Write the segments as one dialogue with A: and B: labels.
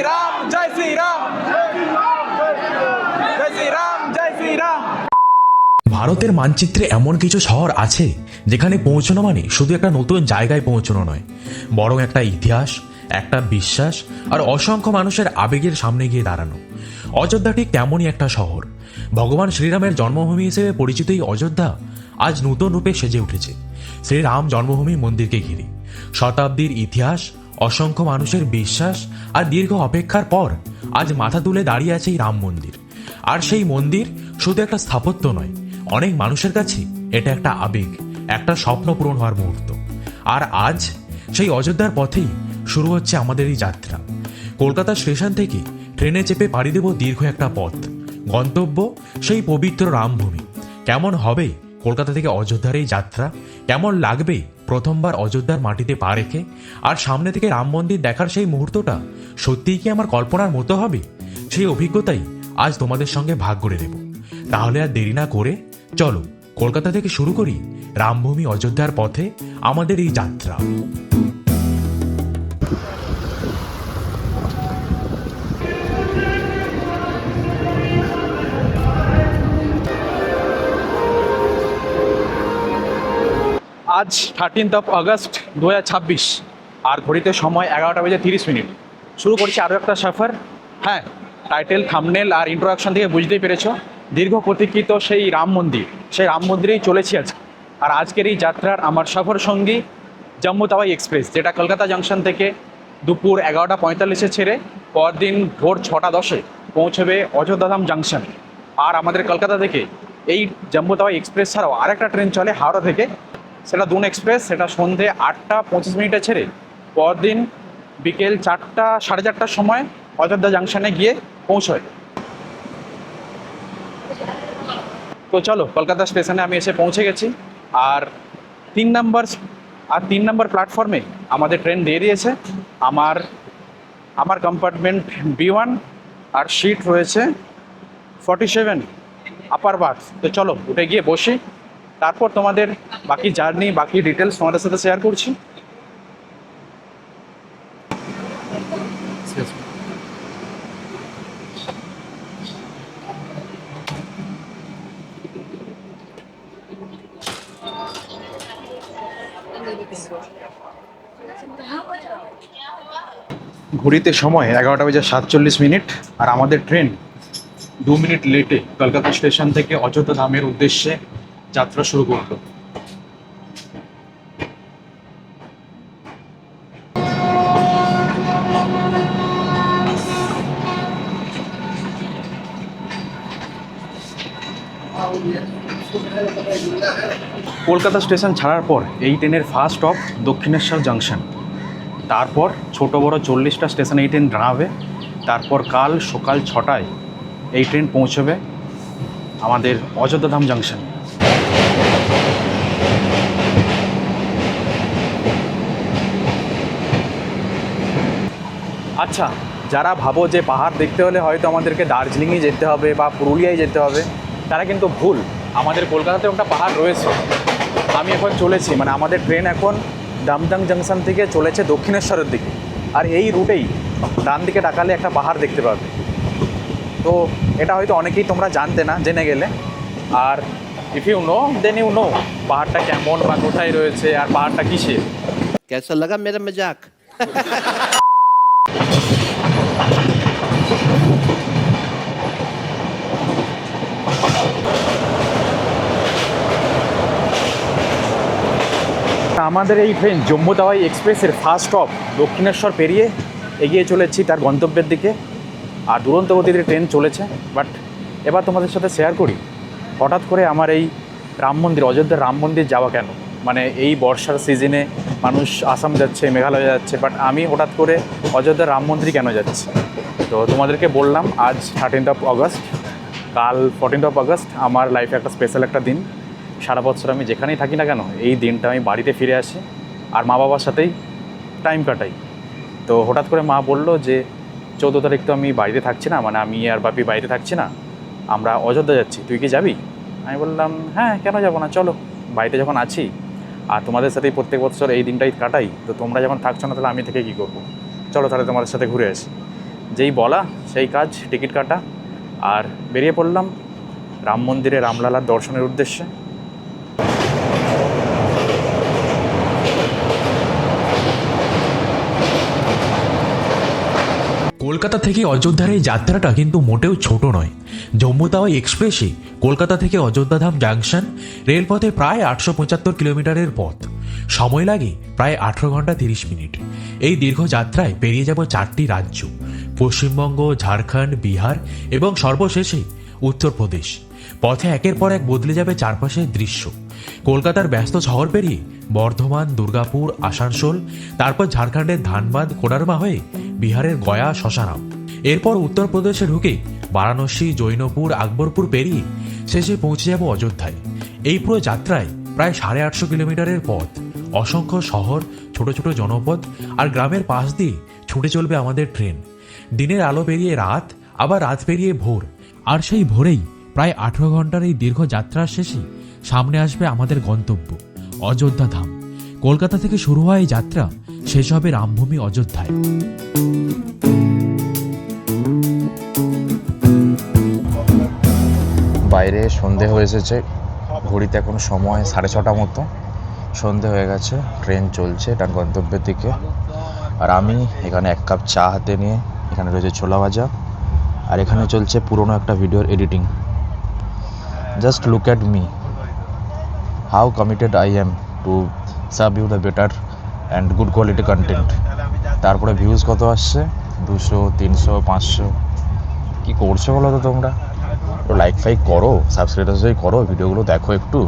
A: রাম জয় শ্রী রাম, জয় শ্রী রাম, জয় শ্রী রাম।
B: ভারতের মানচিত্রে এমন কিছু শহর আছে যেখানে পৌঁছানো মানে শুধু একটা নতুন জায়গায় পৌঁছানো নয়, বরং একটা ইতিহাস, একটা বিশ্বাস আর অসংখ্য মানুষের আবেগের সামনে গিয়ে দাঁড়ানো। অযোধ্যা ঠিক তেমনই একটা শহর। ভগবান শ্রীরামের জন্মভূমি হিসেবে পরিচিত এই অযোধ্যা আজ নতুন রূপে সেজে উঠেছে শ্রীরাম জন্মভূমি মন্দিরকে ঘিরে। শতাব্দীর ইতিহাস, অসংখ্য মানুষের বিশ্বাস আর দীর্ঘ অপেক্ষার পর আজ মাথা তুলে দাঁড়িয়ে আছে এই রাম মন্দির। আর সেই মন্দির শুধু একটা স্থাপত্য নয়, অনেক মানুষের কাছে এটা একটা আবেগ, একটা স্বপ্ন পূরণ হওয়ার মুহূর্ত। আর আজ সেই অযোধ্যার পথেই শুরু হচ্ছে আমাদের এই যাত্রা। কলকাতা স্টেশন থেকে ট্রেনে চেপে পাড়ি দেব দীর্ঘ একটা পথ, গন্তব্য সেই পবিত্র রামভূমি। কেমন হবে কলকাতা থেকে অযোধ্যার এই যাত্রা, কেমন লাগবে প্রথমবার অযোধ্যার মাটিতে পা রেখে, আর সামনে থেকে রাম মন্দির দেখার সেই মুহূর্তটা সত্যিই কি আমার কল্পনার মতো হবে, সেই অভিজ্ঞতাই আজ তোমাদের সঙ্গে ভাগ করে দেব। তাহলে আর দেরি না করে চলো কলকাতা থেকে শুরু করি রামভূমি অযোধ্যার পথে আমাদের এই যাত্রা।
A: আজ 13 আগস্ট 2026 আর ঘড়িতে সময় 11:30। শুরু করছি আরও একটা সফর। হ্যাঁ, টাইটেল, থাম্বনেল আর ইন্ট্রোডাকশন থেকে বুঝতেই পেরেছো, দীর্ঘ প্রতীক্ষিত সেই রাম মন্দির, সেই রাম মন্দিরেই চলেছি আজ। আর আজকের এই যাত্রার আমার সফর সঙ্গী জম্মু তাওয়াই এক্সপ্রেস, যেটা কলকাতা জাংশন থেকে দুপুর 11:45 ছেড়ে পরদিন ভোর 6:10 পৌঁছবে অযোধ্যাধাম জাংশন। আর আমাদের কলকাতা থেকে এই জম্মু তাওয়াই এক্সপ্রেস ছাড়াও আরেকটা ট্রেন চলে হাওড়া থেকে, সেটা দুন এক্সপ্রেস। সেটা সন্ধে 8:25 ছেড়ে পরদিন বিকেল 4:30 সময় অযোধ্যা জাংশনে গিয়ে পৌঁছয়। তো চলো, কলকাতা স্টেশনে আমি এসে পৌঁছে গেছি। আর 3 নম্বর প্ল্যাটফর্মে আমাদের ট্রেন দিয়ে দিয়েছে। আমার কম্পার্টমেন্ট B1 আর সিট রয়েছে 47 আপার বার্থ। তো চলো উঠে গিয়ে বসি, তারপর তোমাদের বাকি জার্নি, বাকি ডিটেলস তোমাদের সাথে শেয়ার করছি। ঘড়িতে সময় 11:47 আর আমাদের ট্রেন 2 মিনিট লেটে কলকাতা স্টেশন থেকে অযোধ্যা ধামের উদ্দেশ্যে যাত্রা শুরু করলো। কলকাতা স্টেশন ছাড়ার পর এই ট্রেনের ফার্স্ট স্টপ দক্ষিণেশ্বর জাংশন। তারপর ছোট বড় 40টা স্টেশন এই ট্রেন দাঁড়াবে। তারপর কাল সকাল 6টায় এই ট্রেন পৌঁছবে আমাদের অযোধ্যাধাম জাংশন। আচ্ছা, যারা ভাবো যে পাহাড় দেখতে হলে হয়তো আমাদেরকে দার্জিলিংয়ে যেতে হবে বা পুরুলিয়ায় যেতে হবে, তারা কিন্তু ভুল। আমাদের কলকাতাতেও একটা পাহাড় রয়েছে। আমি এখন চলেছি, মানে আমাদের ট্রেন এখন ডামডাং জাংশন থেকে চলেছে দক্ষিণেশ্বরের দিকে। আর এই রুটেই ডান দিকে তাকালে একটা পাহাড় দেখতে পাবে। তো এটা হয়তো অনেকেই তোমরা জানতে না, জেনে গেলে। আর if you know then you know পাহাড়টা কেমন বা কোথায় রয়েছে আর পাহাড়টা কিসের।
C: कैसा लगा मेरा मजाक?
A: আমাদের এই ট্রেন জম্মু তাওয়াই এক্সপ্রেসের ফার্স্ট স্টপ দক্ষিণেশ্বর পেরিয়ে এগিয়ে চলেছি তার গন্তব্যের দিকে। আর দুরন্ত গতিতে ট্রেন চলেছে। বাট এবার তোমাদের সাথে শেয়ার করি, হঠাৎ করে আমার এই রাম মন্দির, অযোধ্যার রাম মন্দির যাওয়া কেন। মানে এই বর্ষার সিজনে মানুষ আসাম যাচ্ছে, মেঘালয় যাচ্ছে, বাট আমি হঠাৎ করে অযোধ্যার রাম মন্দির কেন যাচ্ছি। তো তোমাদেরকে বললাম, আজ 13 আগস্ট, কাল 14 আগস্ট আমার লাইফে একটা স্পেশাল একটা দিন। সারা বছর আমি যেখানেই থাকি না কেন, এই দিনটা আমি বাড়িতে ফিরে আসি আর মা বাবার সাথেই টাইম কাটাই। তো হঠাৎ করে মা বললো যে 14 তারিখ তো আমি বাড়িতে থাকছি না, মানে আমি আর বাপি বাড়িতে থাকছি না, আমরা অযোধ্যা যাচ্ছি, তুই কি যাবি? আমি বললাম হ্যাঁ, কেন যাবো না, চলো। বাড়িতে যখন আছি আর তোমাদের সাথেই প্রত্যেক বছর এই দিনটাই কাটাই, তো তোমরা যখন থাকছো না তাহলে আমি থেকে কী করবো, চলো তাহলে তোমাদের সাথে ঘুরে আসি। যেই বলা সেই কাজ, টিকিট কাটা, আর বেরিয়ে পড়লাম রাম মন্দিরে রামলালার দর্শনের উদ্দেশ্যে।
B: কলকাতা থেকে অযোধ্যার এই যাত্রাটা কিন্তু মোটেও ছোট নয়। জম্মু তাওয়াই এক্সপ্রেসে কলকাতা থেকে অযোধ্যাধাম জাংশন রেলপথে প্রায় 875 কিলোমিটারের পথ। সময় লাগে প্রায় 18 ঘন্টা 30 মিনিট। এই দীর্ঘ যাত্রায় পেরিয়ে যাব 4টি রাজ্য, পশ্চিমবঙ্গ, ঝাড়খণ্ড, বিহার এবং সর্বশেষে উত্তরপ্রদেশ। পথে একের পর এক বদলে যাবে চারপাশের দৃশ্য। কলকাতার ব্যস্ত শহর পেরিয়ে বর্ধমান, দুর্গাপুর, আসানসোল, তারপর ঝাড়খণ্ডের ধানবাদ, কোডারমা হয়ে বিহারের গয়া, শ্মশানাম, এরপর উত্তরপ্রদেশে ঢুকে বারাণসী, জৈনপুর, আকবরপুর পেরিয়ে শেষে পৌঁছে যাব অযোধ্যায়। এই পুরো যাত্রায় প্রায় 850 কিলোমিটারের পথ, অসংখ্য শহর, ছোট ছোট জনপদ আর গ্রামের পাশ দিয়ে ছুটে চলবে আমাদের ট্রেন। দিনের আলো পেরিয়ে রাত, আবার রাত পেরিয়ে ভোর, আর সেই ভোরেই প্রায় 18 ঘন্টার এই দীর্ঘ যাত্রার শেষে সামনে আসবে আমাদের গন্তব্য অযোধ্যা ধাম। কলকাতা থেকে শুরু হওয়া এই যাত্রা শেষ হবে রামভূমি অযোধ্যায়।
A: বাইরে সন্ধে হয়ে এসেছে, ঘড়িতে এখন সময় 6:30 মতো, সন্ধে হয়ে গেছে, ট্রেন চলছে তার গন্তব্যের দিকে। আর আমি এখানে এক কাপ চা হাতে নিয়ে, এখানে রয়েছে ছোলা ভাজা, আর এখানে চলছে পুরনো একটা ভিডিওর editing. Just look at me, how committed I am to serve you the better and good quality content. তারপরে ভিউজ কত আসছে, 200, 300, 500। কী করছো বলো তো তোমরা? একটু লাইক ফাইক করো, সাবস্ক্রাইব করো, ভিডিওগুলো দেখো একটু।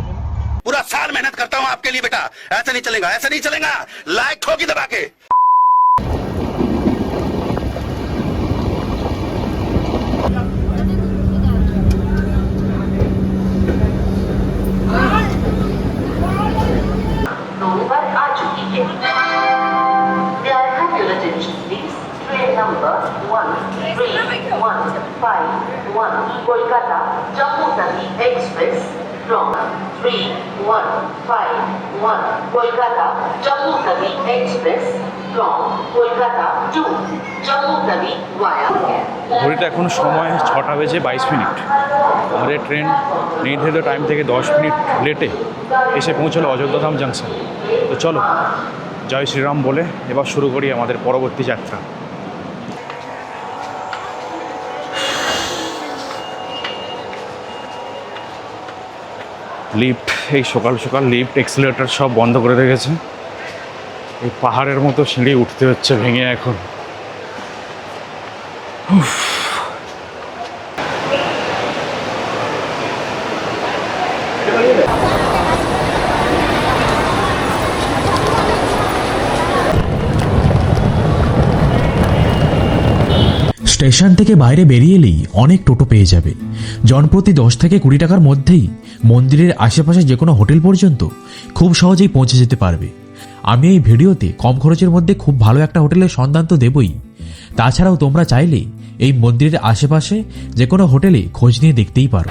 D: पूरा साल मेहनत करता हूं आपके लिए बेटा, ऐसा नहीं चलेगा, ऐसा नहीं चलेगा, लाइक ठोकी दबा के।
E: नंबर आ चुकी है। Therefore, your attention please. Train number 1315 Kolkata Jammu Tawi Express from 3151 Kolkata Jammu Tawi Express from Kolkata to Jammu Tawi via
A: ঘড়িতে এখন সময় 6:22। আমাদের ট্রেন নির্ধারিত টাইম থেকে 10 মিনিট লেটে এসে পৌঁছলো অযোধ্যাধাম জাংশন। তো চলো, জয় শ্রীরাম বলে এবার শুরু করি আমাদের পরবর্তী যাত্রা। লিফট, এই সকাল সকাল লিফট, এক্সিলেটর সব বন্ধ করে রেখেছে। এই পাহাড়ের মতো সিঁড়ি উঠতে হচ্ছে ভেঙে এখন।
B: স্টেশন থেকে বাইরে বেরিয়ে এলেই অনেক টোটো পেয়ে যাবে। জনপ্রতি 10 থেকে 20 টাকার মধ্যেই মন্দিরের আশেপাশে যে কোনো হোটেল পর্যন্ত খুব সহজেই পৌঁছে যেতে পারবে। আমি এই ভিডিওতে কম খরচের মধ্যে খুব ভালো একটা হোটেলের সন্ধান তো দেবই, তাছাড়াও তোমরা চাইলে এই মন্দিরের আশেপাশে যে কোনো হোটেলে খোঁজ নিয়ে দেখতেই পারো।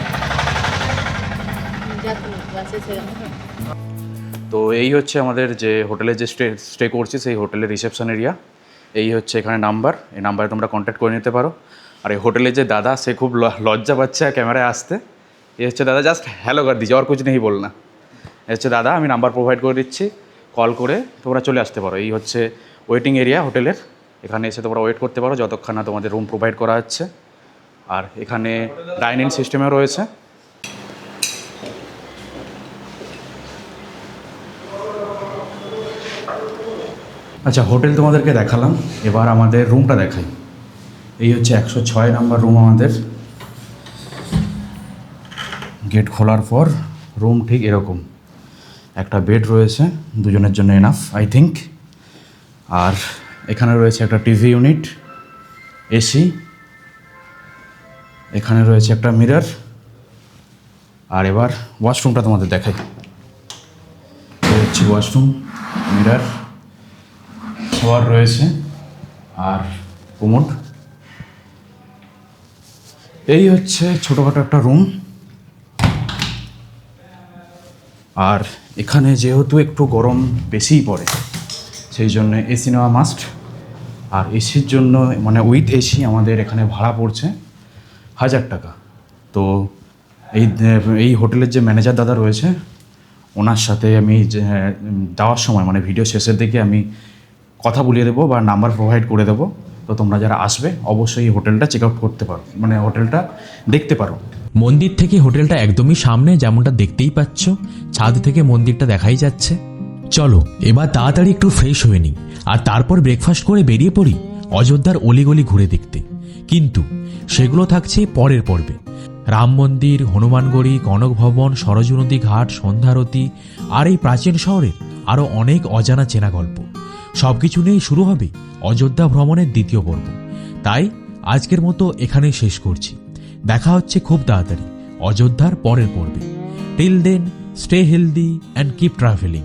A: তো এই হচ্ছে আমাদের যে হোটেলে যে স্টে করছি, সেই হোটেলের রিসেপশন এরিয়া। এই হচ্ছে এখানে নাম্বার, এই নাম্বারে তোমরা কন্ট্যাক্ট করে নিতে পারো। আর এই হোটেলে যে দাদা, সে খুব লজ্জা পাচ্ছে ক্যামেরায় আসতে। এই হচ্ছে দাদা, জাস্ট হ্যালো কর দিচ্ছে, আর কিছু নেই বলনা। এই হচ্ছে দাদা, আমি নাম্বার প্রোভাইড করে দিচ্ছি, কল করে তোমরা চলে আসতে পারো। এই হচ্ছে ওয়েটিং এরিয়া হোটেলের, এখানে এসে তোমরা ওয়েট করতে পারো যতক্ষণ না তোমাদের রুম প্রোভাইড করা হচ্ছে। আর এখানে ডাইনিং সিস্টেমও রয়েছে। আচ্ছা, হোটেল তোমাদেরকে দেখালাম, এবার আমাদের রুমটা দেখাই। এই হচ্ছে 106 নাম্বার রুম আমাদের। গেট খোলার পর রুম ঠিক এরকম, একটা বেড রয়েছে, দুজনের জন্য এনাফ আই থিঙ্ক। আর এখানে রয়েছে একটা টিভি ইউনিট, এসি, এখানে রয়েছে একটা মিরর। আর এবার ওয়াশরুমটা তোমাদের দেখাই। এই হচ্ছে ওয়াশরুম, মিরর, শাওয়ার রয়েছে আর কোমোড। এই হচ্ছে ছোটোখাটো একটা রুম। আর এখানে যেহেতু একটু গরম বেশিই পড়ে, সেই জন্য এসি নেওয়া মাস্ট। আর এসির জন্য মানে উইথ এসি আমাদের এখানে ভাড়া পড়ছে 1000 টাকা। তো এই হোটেলের যে ম্যানেজার দাদা রয়েছে ওনার সাথে আমি যাওয়ার সময় মানে ভিডিও শেষের দিকে আমি কথা বলিয়ে দেবো বা নাম্বার প্রোভাইড করে দেবো। তো তোমরা যারা আসবে অবশ্যই এই হোটেলটা চেক আউট করতে পারো, মানে হোটেলটা দেখতে পারো।
B: মন্দির থেকে হোটেলটা একদমই সামনে, যেমনটা দেখতেই পাচ্ছ, ছাদ থেকে মন্দিরটা দেখাই যাচ্ছে। চলো এবার তাড়াতাড়ি একটু ফ্রেশ হয়ে নিই আর তারপর ব্রেকফাস্ট করে বেরিয়ে পড়ি অযোধ্যার অলিগলি ঘুরে দেখতে। কিন্তু সেগুলো থাকছে পরের পর্বে। রাম মন্দির, হনুমানগড়ি, কনক ভবন, সরজু নদী ঘাট, সন্ধ্যারতি আর এই প্রাচীন শহরের আরও অনেক অজানা চেনা গল্প সবকিছু নিয়েই শুরু হবে অযোধ্যা ভ্রমণের দ্বিতীয় পর্ব। তাই আজকের মতো এখানেই শেষ করছি। দেখা হচ্ছে খুব তাড়াতাড়ি অযোধ্যার পরের পর্বে। Till then, stay healthy and keep travelling.